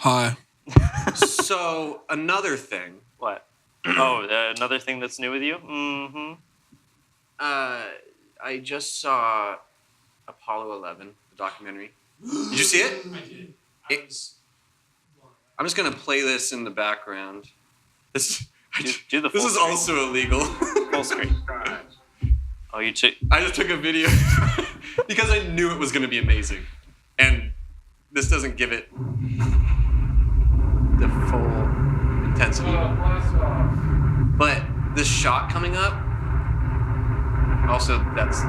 Hi. So, another thing. What? Oh, another thing that's new with you? Mm-hmm. I just saw Apollo 11, the documentary. Did you see it? I did. I'm just going to play this in the background. This Do the full is screen. also illegal. Full screen. Oh, you took... I just took a video because I knew it was going to be amazing. And this doesn't give it the full intensity. But this shot coming up, also, that's...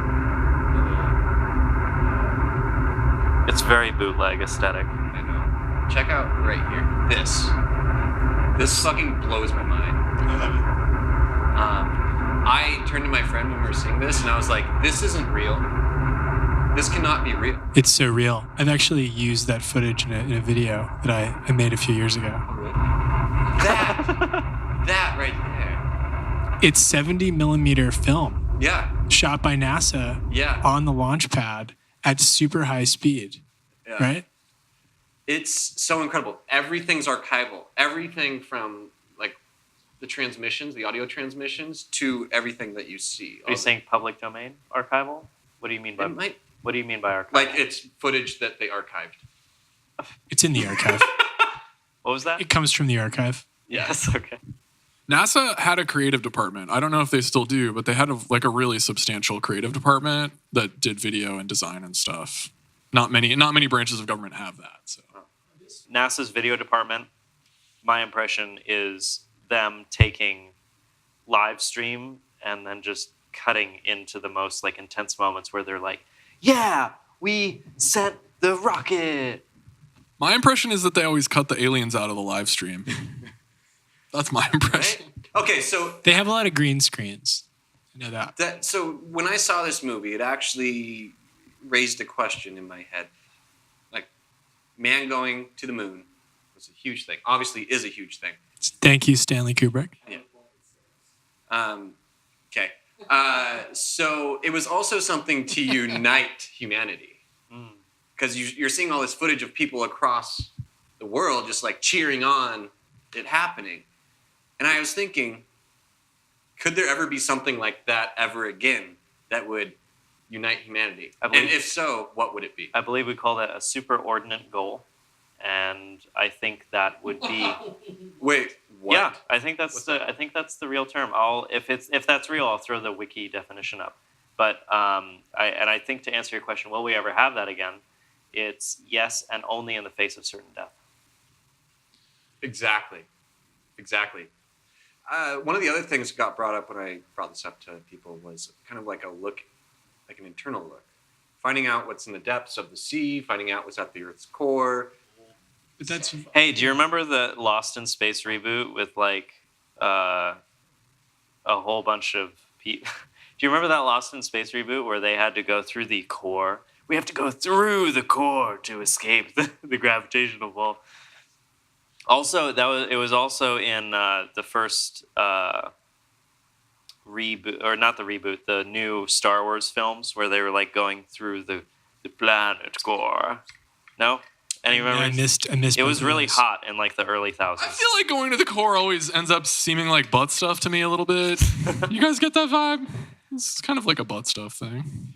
It's very bootleg aesthetic. I know. Check out right here. This fucking blows my mind. I turned to my friend when we were seeing this, and I was like, this isn't real. This cannot be real. It's so real. I've actually used that footage in a video that I made a few years ago. Oh, really? That right there. It's 70 millimeter film. Yeah. Shot by NASA. Yeah. On the launch pad at super high speed. Yeah. Right? It's so incredible. Everything's archival. Everything from like the transmissions, the audio transmissions, to everything that you see. Are you saying public domain archival? What do you mean by What do you mean by archival? Like it's footage that they archived. It's in the archive. What was that? It comes from the archive. Yes. Okay. NASA had a creative department. I don't know if they still do, but they had a really substantial creative department that did video and design and stuff. Not many branches of government have that. So NASA's video department, my impression is them taking live stream and then just cutting into the most like intense moments where they're like, yeah, we sent the rocket. my impression is that they always cut the aliens out of the live stream. That's my impression. Right? Okay, so They have a lot of green screens. I know that. So when I saw this movie, it actually raised a question in my head. Like, man going to the moon was a huge thing. Obviously, is a huge thing. Thank you, Stanley Kubrick. Yeah. Okay. So it was also something to unite humanity. Because you're seeing all this footage of people across the world just like cheering on it happening. And I was thinking, could there ever be something like that ever again that would unite humanity? And if so, what would it be? I believe we call that a superordinate goal. And I think that would be... Wait, what? Yeah, I think that's the real term. If that's real, I'll throw the wiki definition up. But I think to answer your question, will we ever have that again? It's yes, and only in the face of certain death. Exactly. One of the other things that got brought up when I brought this up to people was kind of like a look, like an internal look. Finding out what's in the depths of the sea, finding out what's at the Earth's core. But that's Hey, do you remember the Lost in Space reboot with like a whole bunch of people? Do you remember that Lost in Space reboot where they had to go through the core? We have to go through the core to escape the gravitational pull. Also, it was also in the first reboot, or not the reboot, the new Star Wars films where they were like going through the planet core. No? Any remember? I missed. It was really hot in like the early thousands. I feel like going to the core always ends up seeming like butt stuff to me a little bit. You guys get that vibe? It's kind of like a butt stuff thing.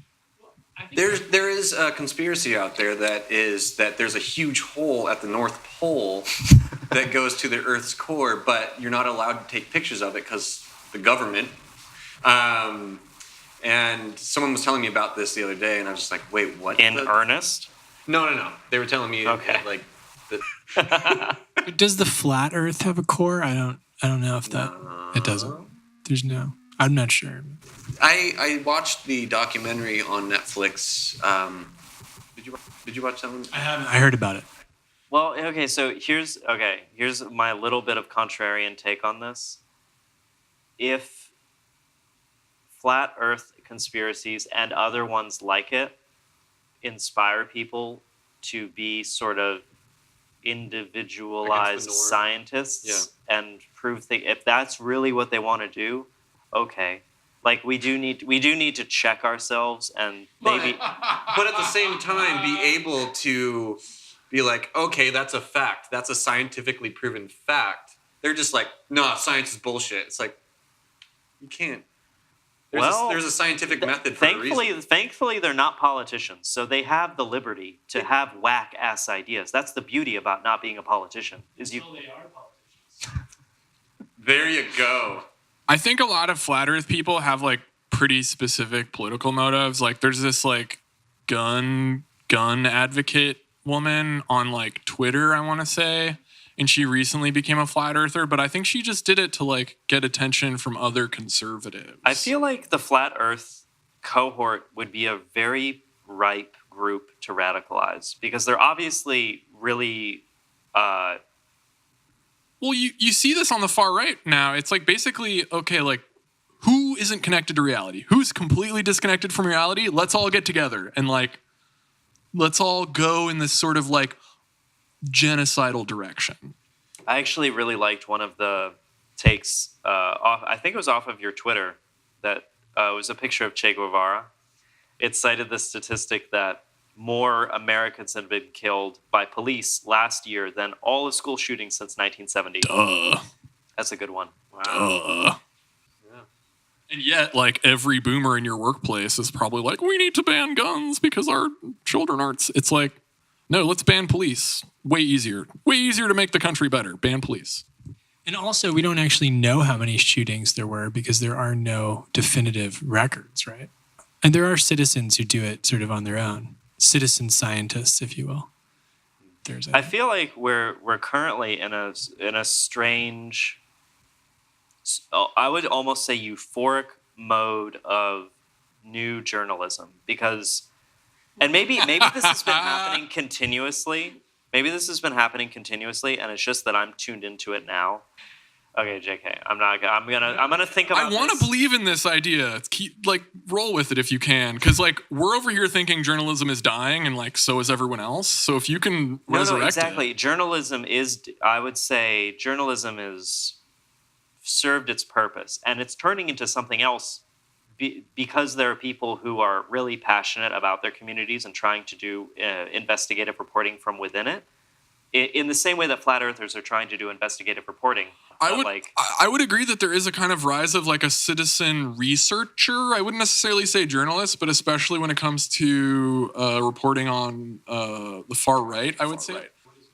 There is a conspiracy out there that there's a huge hole at the North Pole that goes to the Earth's core, but you're not allowed to take pictures of it because the government. And someone was telling me about this the other day, and I was just like, "Wait, what?" In earnest? No. They were telling me Okay. Does the flat Earth have a core? I don't know if that. It doesn't. There's no. I'm not sure. I watched the documentary on Netflix. Did you watch that one? I haven't. I heard about it. Well, okay, so here's my little bit of contrarian take on this. If flat Earth conspiracies and other ones like it inspire people to be sort of individualized scientists and prove if that's really what they want to do, okay. Like we do need to check ourselves and maybe but at the same time be able to be like, okay, that's a fact. That's a scientifically proven fact. They're just like, no, science is bullshit. It's like, you can't. There's a scientific method for a reason. Thankfully, they're not politicians, so they have the liberty to have whack-ass ideas. That's the beauty about not being a politician. They are politicians. There you go. I think a lot of flat Earth people have like pretty specific political motives. Like there's this like gun advocate woman on like Twitter, I want to say, and she recently became a flat earther, but I think she just did it to like get attention from other conservatives. I feel like the flat Earth cohort would be a very ripe group to radicalize because they're obviously really well, you see this on the far right now. It's like basically, okay, like who isn't connected to reality? Who's completely disconnected from reality? Let's all get together and like let's all go in this sort of like genocidal direction. I actually really liked one of the takes I think it was off of your Twitter that was a picture of Che Guevara. It cited the statistic that more Americans had been killed by police last year than all the school shootings since 1970. That's a good one. Wow. Yeah. And yet, like, every boomer in your workplace is probably like, we need to ban guns because our children aren't. It's like, no, let's ban police. Way easier. Way easier to make the country better. Ban police. And also, we don't actually know how many shootings there were because there are no definitive records, right? And there are citizens who do it sort of on their own. Citizen scientists, if you will. I feel like we're currently in a strange, I would almost say euphoric mode of new journalism because, and maybe this has been happening continuously. Maybe this has been happening continuously, and it's just that I'm tuned into it now. Okay, JK, I'm gonna think about. I want to believe in this idea. Roll with it if you can, because like we're over here thinking journalism is dying, and like so is everyone else. So if you can resurrect exactly. it. Journalism is. I would say journalism is served its purpose, and it's turning into something else because there are people who are really passionate about their communities and trying to do investigative reporting from within it. In the same way that flat earthers are trying to do investigative reporting. I would agree that there is a kind of rise of like a citizen researcher. I wouldn't necessarily say journalist, but especially when it comes to reporting on the far right, I would say.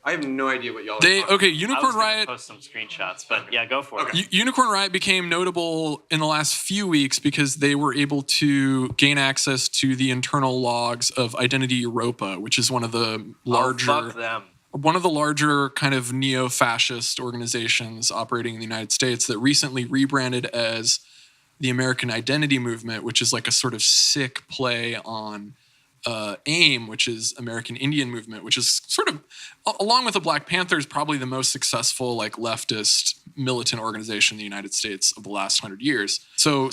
I have no idea what y'all are talking about. Okay, Unicorn Riot. Post some screenshots, but yeah, go for it. Unicorn Riot became notable in the last few weeks because they were able to gain access to the internal logs of Identity Europa, which is one of the larger. Oh, fuck them. One of the larger kind of neo-fascist organizations operating in the United States that recently rebranded as the American Identity Movement, which is like a sort of sick play on AIM, which is American Indian Movement, which is sort of, along with the Black Panthers, probably the most successful like leftist militant organization in the United States of the last 100 years. So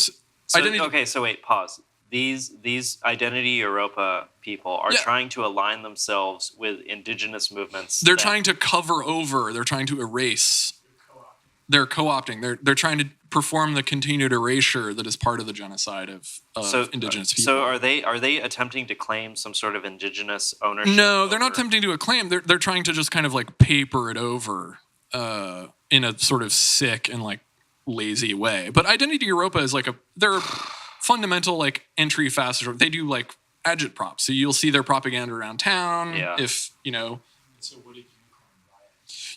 wait, pause. These Identity Europa people are trying to align themselves with indigenous movements. They're trying to cover over. They're trying to erase. They're co-opting. They're trying to perform the continued erasure that is part of the genocide of indigenous people. So are they attempting to claim some sort of indigenous ownership? No, they're not attempting to claim. They're trying to just kind of like paper it over in a sort of sick and like lazy way. But Identity Europa is like they're fundamental like entry fascist. They do like agitprop, so you'll see their propaganda around town. Yeah. If you know. So what did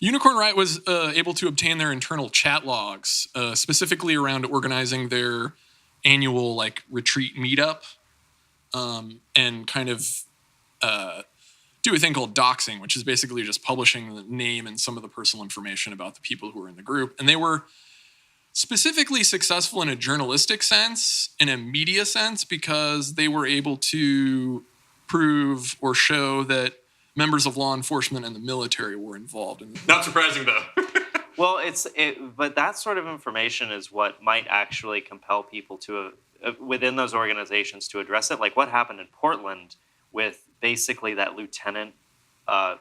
Unicorn Riot was able to obtain their internal chat logs, specifically around organizing their annual like retreat meetup, and kind of do a thing called doxing, which is basically just publishing the name and some of the personal information about the people who were in the group. And they were specifically successful in a journalistic sense, in a media sense, because they were able to prove or show that members of law enforcement and the military were involved. Not surprising, though. Well, but that sort of information is what might actually compel people to, within those organizations, to address it. Like what happened in Portland with basically that lieutenant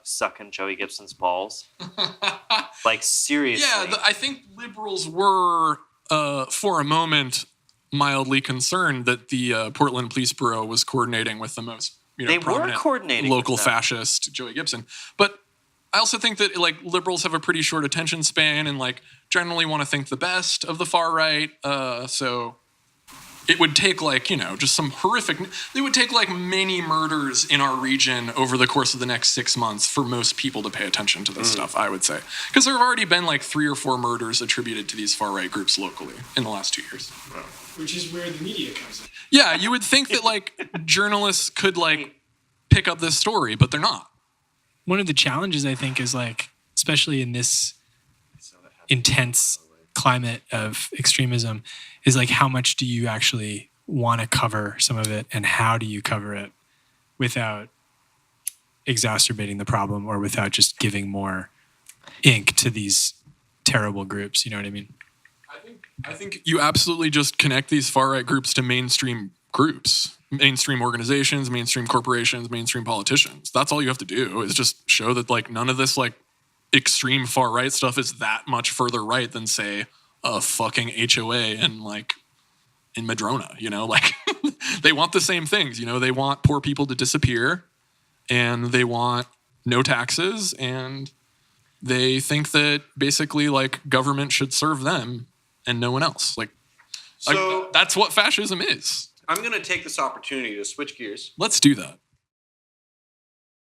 sucking Joey Gibson's balls. Like, seriously. Yeah, I think liberals were, for a moment, mildly concerned that the Portland Police Bureau was coordinating with the most they were prominent coordinating local fascist Joey Gibson. But I also think that like liberals have a pretty short attention span and like generally want to think the best of the far right. So it would take like, just some horrific, it would take like many murders in our region over the course of the next 6 months for most people to pay attention to this stuff, I would say. Because there have already been like 3 or 4 murders attributed to these far right groups locally in the last 2 years. Which is where the media comes in. Yeah, you would think that like journalists could like pick up this story, but they're not. One of the challenges, I think, is like, especially in this intense climate of extremism, is like how much do you actually want to cover some of it, and how do you cover it without exacerbating the problem or without just giving more ink to these terrible groups? You know what I mean? I think you absolutely just connect these far right groups to mainstream groups, mainstream organizations, mainstream corporations, mainstream politicians. That's all you have to do, is just show that like none of this like extreme far right stuff is that much further right than say a fucking HOA and like in Madrona, like they want the same things, they want poor people to disappear and they want no taxes and they think that basically like government should serve them and no one else. So that's what fascism is. I'm going to take this opportunity to switch gears. Let's do that.